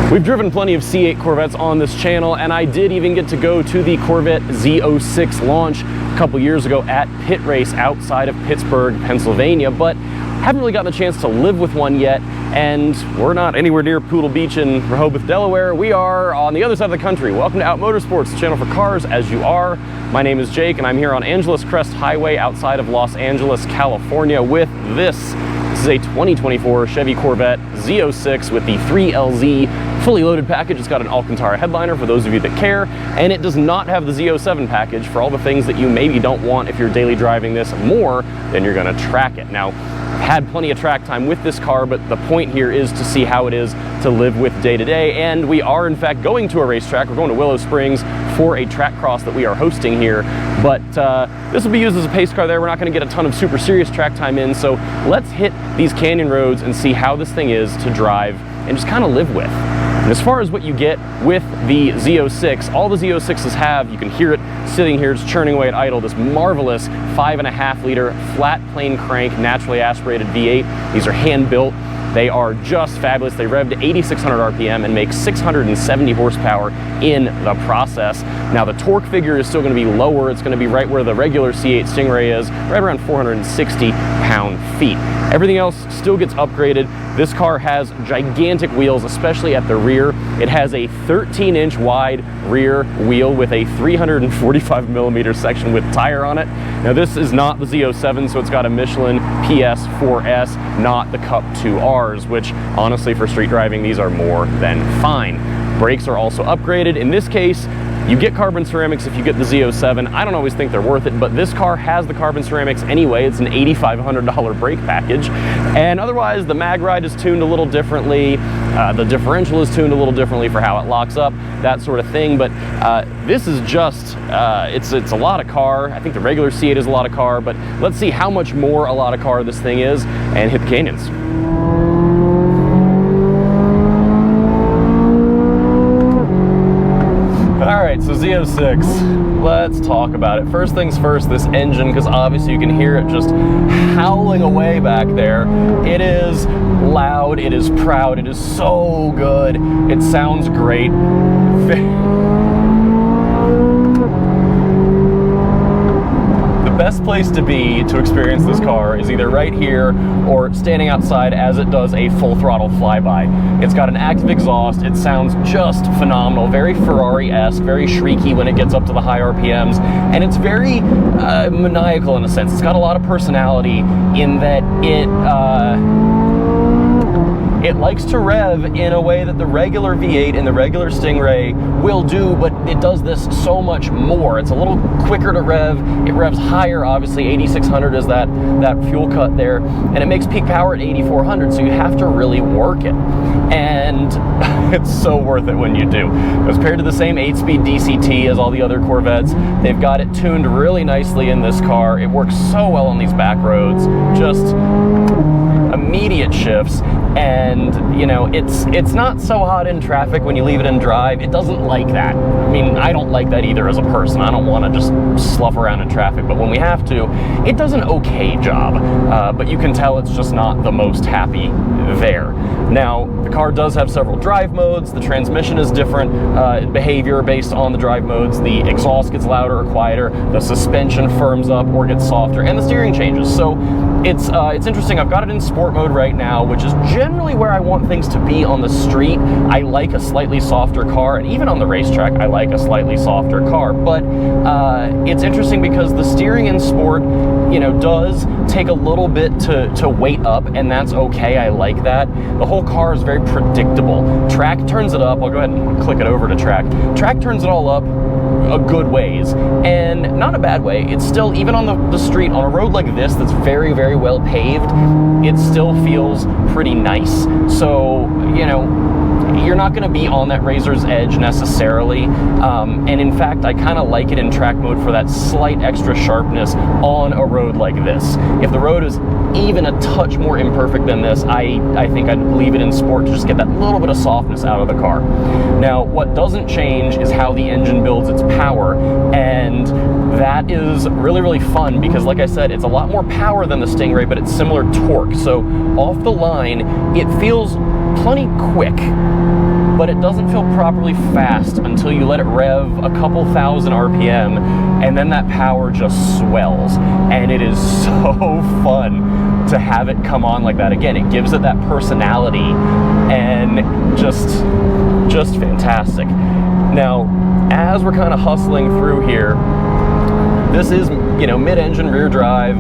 We've driven plenty of C8 Corvettes on this channel, and I did even get to go to the Corvette Z06 launch a couple years ago at Pitt Race outside of Pittsburgh, Pennsylvania, but haven't really gotten the chance to live with one yet, and we're not anywhere near Poodle Beach in Rehoboth, Delaware. We are on the other side of the country. Welcome to Out Motorsports, the channel for cars as you are. My name is Jake, and I'm here on Angeles Crest Highway outside of Los Angeles, California with this. This is a 2024 Chevy Corvette Z06 with the 3LZ fully loaded package. It's got an Alcantara headliner for those of you that care, and it does not have the Z07 package for all the things that you maybe don't want if you're daily driving this more than you're gonna track it. Now, I've had plenty of track time with this car, but the point here is to see how it is to live with day to day, and we are in fact going to a racetrack. We're going to Willow Springs for a track cross that we are hosting here, but this will be used as a pace car there. We're not gonna get a ton of super serious track time in, so let's hit these canyon roads and see how this thing is to drive and just kind of live with. And as far as what you get with the Z06, all the Z06s have, you can hear it sitting here just churning away at idle, this marvelous 5.5 liter flat plane crank naturally aspirated V8. These are hand built. They are just fabulous. They rev to 8,600 RPM and make 670 horsepower in the process. Now the torque figure is still going to be lower. It's going to be right where the regular C8 Stingray is, right around 460 pound-feet. Everything else still gets upgraded. This car has gigantic wheels, especially at the rear. It has a 13-inch wide rear wheel with a 345 millimeter section width tire on it. Now this is not the Z07, so it's got a Michelin PS 4S, not the Cup 2Rs, which honestly for street driving, these are more than fine. Brakes are also upgraded. In this case, you get carbon ceramics if you get the Z07. I don't always think they're worth it, but this car has the carbon ceramics anyway. It's an $8,500 brake package. And otherwise, the mag ride is tuned a little differently. The differential is tuned a little differently for how it locks up, that sort of thing. But this is just, it's a lot of car. I think the regular C8 is a lot of car, but let's see how much more a lot of car this thing is and hit the canyons. Alright, so Z06, let's talk about it. First things first, this engine, because obviously you can hear it just howling away back there. It is loud, it is proud, it is so good. It sounds great. The best place to be to experience this car is either right here or standing outside as it does a full throttle flyby. It's got an active exhaust. It sounds just phenomenal, very Ferrari-esque, very shrieky when it gets up to the high RPMs, and it's very maniacal in a sense. It's got a lot of personality in that it likes to rev in a way that the regular V8 and the regular Stingray will do, but it does this so much more. It's a little quicker to rev. It revs higher, obviously. 8,600 is that fuel cut there, and it makes peak power at 8,400, so you have to really work it. And it's so worth it when you do. It's paired to the same 8-speed DCT as all the other Corvettes. They've got it tuned really nicely in this car. It works so well on these back roads. Just immediate shifts, and you know, it's not so hot in traffic when you leave it in drive. It doesn't like that. I mean, I don't like that either as a person. I don't want to just slough around in traffic, but when we have to, it does an okay job, but you can tell it's just not the most happy there. Now, the car does have several drive modes. The transmission is different behavior based on the drive modes. The exhaust gets louder or quieter. The suspension firms up or gets softer, and the steering changes. So it's interesting. I've got it in sport mode right now, which is generally where I want things to be on the street. I like a slightly softer car, and even on the racetrack, I like a slightly softer car. But it's interesting because the steering in sport, you know, does take a little bit to weight up, and that's okay. I like that. The whole car is very predictable. Track turns it up. I'll go ahead and click it over to track. Track turns it all up a good ways, and not a bad way. It's still, even on the street, on a road like this that's very, very well paved, it still feels pretty nice. So, you know, you're not going to be on that razor's edge necessarily, and in fact I kind of like it in track mode for that slight extra sharpness on a road like this. If the road is even a touch more imperfect than this, I think I'd leave it in sport to just get that little bit of softness out of the car. Now, what doesn't change is how the engine builds its power, and that is really, really fun because, like I said, it's a lot more power than the Stingray, but it's similar torque. So off the line, it feels plenty quick. but it doesn't feel properly fast until you let it rev a couple thousand RPM, and then that power just swells, and it is so fun to have it come on like that. Again, it gives it that personality, and just fantastic. Now, as we're kind of hustling through here, this is, you know, mid-engine rear drive,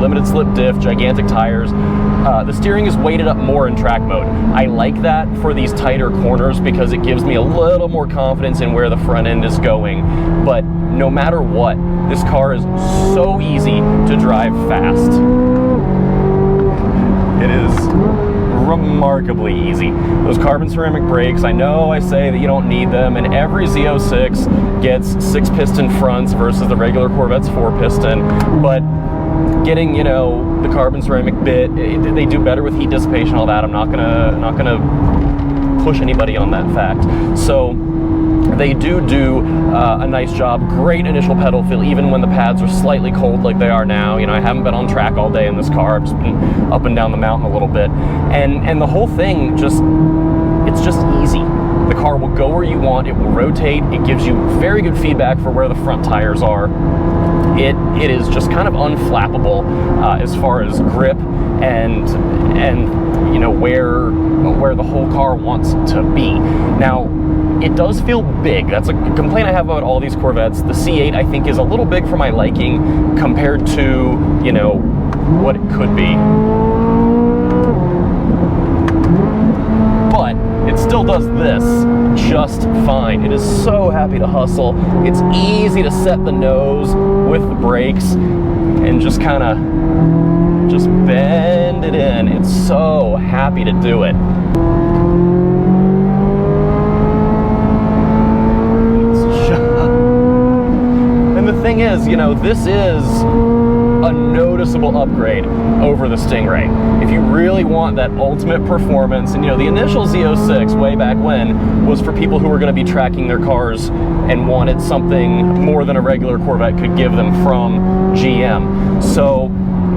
limited slip diff, gigantic tires. The steering is weighted up more in track mode. I like that for these tighter corners because it gives me a little more confidence in where the front end is going. But no matter what, this car is so easy to drive fast. It is remarkably easy. Those carbon ceramic brakes, I know I say that you don't need them, and every Z06 gets 6-piston fronts versus the regular Corvette's 4-piston, but getting, you know, the carbon ceramic bit, they do better with heat dissipation, all that. I'm not gonna push anybody on that fact. So they do a nice job. Great initial pedal feel, even when the pads are slightly cold like they are now. You know, I haven't been on track all day in this car. I've just been up and down the mountain a little bit, and the whole thing it's just easy. The car will go where you want. It will rotate. It gives you very good feedback for where the front tires are. It is just kind of unflappable as far as grip and you know where the whole car wants to be. Now, it does feel big. That's a complaint I have about all these Corvettes. The C8, I think, is a little big for my liking compared to, you know, what it could be. But it still does this just fine. It is so happy to hustle. It's easy to set the nose with the brakes and just kind of bend it in. It's so happy to do it. And the thing is, you know, this is a noticeable upgrade over the Stingray. If you really want that ultimate performance, and you know, the initial Z06 way back when was for people who were going to be tracking their cars and wanted something more than a regular Corvette could give them from GM. So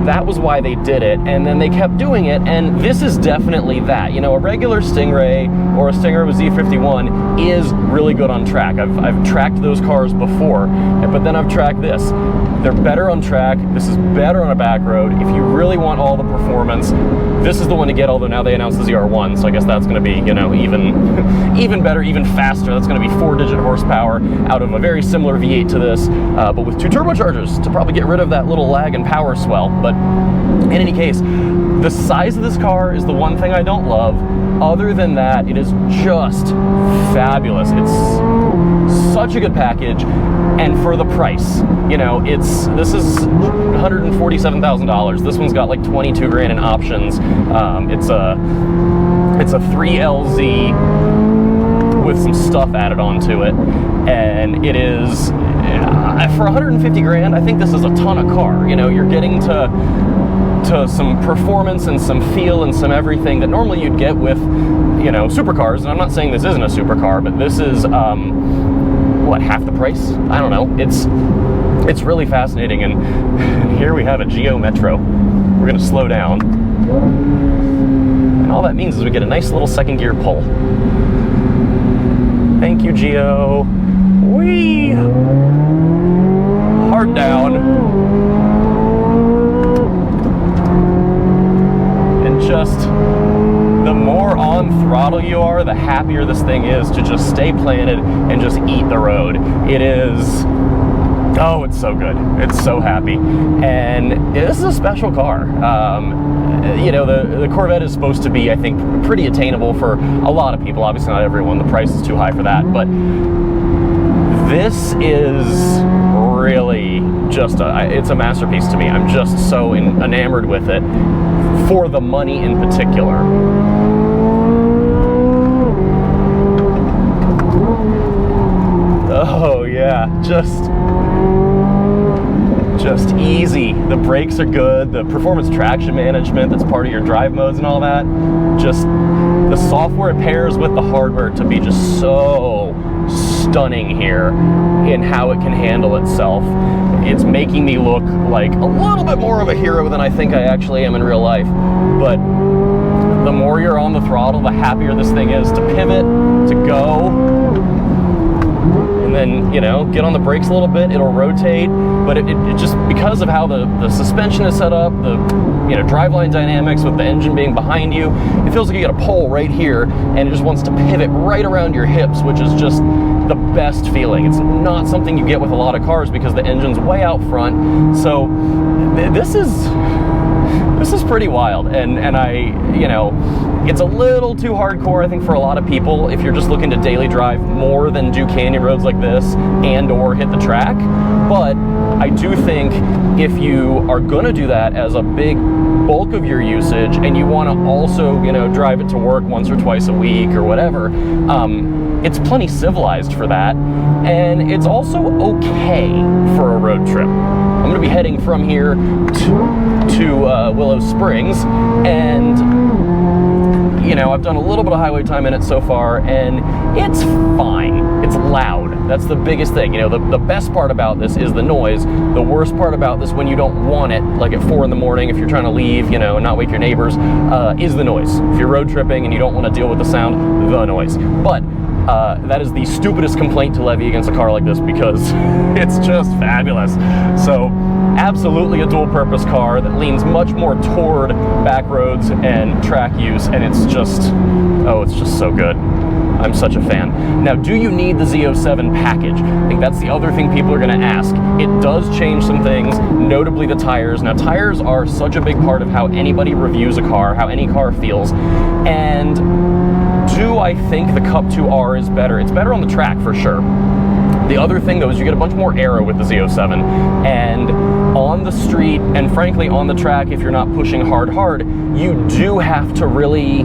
that was why they did it, and then they kept doing it, and this is definitely that. You know, a regular Stingray or a Stingray with Z51 is really good on track. I've tracked those cars before, but then I've tracked this. They're better on track. This is better on a back road. If you really want all the performance, this is the one to get, although now they announced the ZR1, so I guess that's going to be, you know, even better, even faster. That's going to be 4-digit horsepower out of a very similar V8 to this, but with 2 turbochargers to probably get rid of that little lag and power swell. But in any case, the size of this car is the one thing I don't love. Other than that, it is just fabulous. It's such a good package, and for the price, you know, this is $147,000. This one's got like 22 grand in options. It's a 3LZ with some stuff added onto it, and it is for 150 grand. I think this is a ton of car. You know, you're getting to some performance and some feel and some everything that normally you'd get with, you know, supercars. And I'm not saying this isn't a supercar, but this is what, half the price? I don't know. It's really fascinating, and here we have a Geo Metro. We're going to slow down, and all that means is we get a nice little second gear pull. Thank you, Geo. Whee! Hard down. And just the more on throttle you are, the happier this thing is to just stay planted and just eat the road. It is, oh, it's so good. It's so happy. And this is a special car. You know, the Corvette is supposed to be, I think, pretty attainable for a lot of people. Obviously not everyone. The price is too high for that. But this is really just it's a masterpiece to me. I'm just so enamored with it, for the money in particular. Oh yeah, just easy. The brakes are good. The performance traction management that's part of your drive modes and all that. Just the software pairs with the hardware to be just so stunning here in how it can handle itself. It's making me look like a little bit more of a hero than I think I actually am in real life. But the more you're on the throttle, the happier this thing is to pivot, to go, and then, you know, get on the brakes a little bit, it'll rotate, but it just, because of how the suspension is set up, the, you know, driveline dynamics with the engine being behind you, it feels like you got a pole right here, and it just wants to pivot right around your hips, which is just the best feeling. It's not something you get with a lot of cars because the engine's way out front. So this is pretty wild, and I, you know, it's a little too hardcore, I think, for a lot of people if you're just looking to daily drive more than do canyon roads like this and or hit the track. But I do think if you are gonna do that as a big bulk of your usage and you want to also, you know, drive it to work once or twice a week or whatever, it's plenty civilized for that, and it's also okay for a road trip. I'm going to be heading from here to Willow Springs, and you know, I've done a little bit of highway time in it so far, and it's fine. It's loud. That's the biggest thing. You know, the best part about this is the noise. The worst part about this, when you don't want it, like at 4 in the morning, if you're trying to leave, you know, and not wake your neighbors, is the noise. If you're road tripping and you don't want to deal with the sound, the noise. But that is the stupidest complaint to levy against a car like this because it's just fabulous. So absolutely a dual-purpose car that leans much more toward back roads and track use, and it's just, oh, it's just so good. I'm such a fan. Now, do you need the Z07 package? I think that's the other thing people are going to ask. It does change some things, notably the tires. Now, tires are such a big part of how anybody reviews a car, how any car feels, and do I think the Cup 2R is better? It's better on the track for sure. The other thing though is you get a bunch more aero with the Z07, and on the street, and frankly on the track, if you're not pushing hard, you do have to really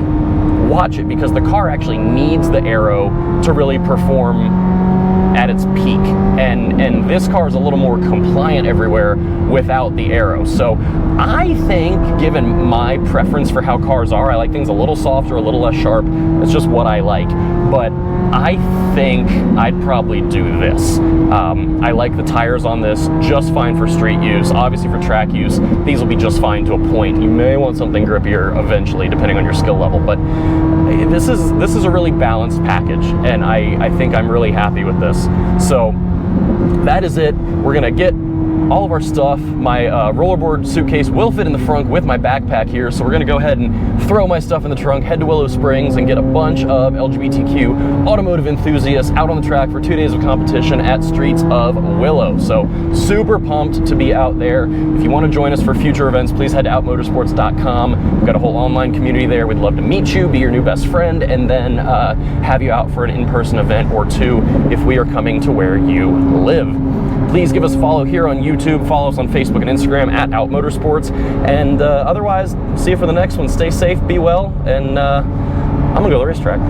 watch it because the car actually needs the aero to really perform at its peak, and this car is a little more compliant everywhere without the aero. So I think, given my preference for how cars are, I like things a little softer, a little less sharp. That's just what I like. But I think I'd probably do this. I like the tires on this just fine for street use. Obviously for track use, these will be just fine to a point. You may want something grippier eventually, depending on your skill level, but this is a really balanced package, and I think I'm really happy with this. So that is it. We're gonna get all of our stuff. My rollerboard suitcase will fit in the front with my backpack here, so we're gonna go ahead and throw my stuff in the trunk, head to Willow Springs, and get a bunch of LGBTQ automotive enthusiasts out on the track for 2 days of competition at Streets of Willow. So super pumped to be out there. If you want to join us for future events, please head to outmotorsports.com. We've got a whole online community there. We'd love to meet you, be your new best friend, and then have you out for an in-person event or two if we are coming to where you live. Please give us a follow here on YouTube, follow us on Facebook and Instagram at Out Motorsports, and otherwise, see you for the next one. Stay safe, be well, and I'm gonna go to the racetrack.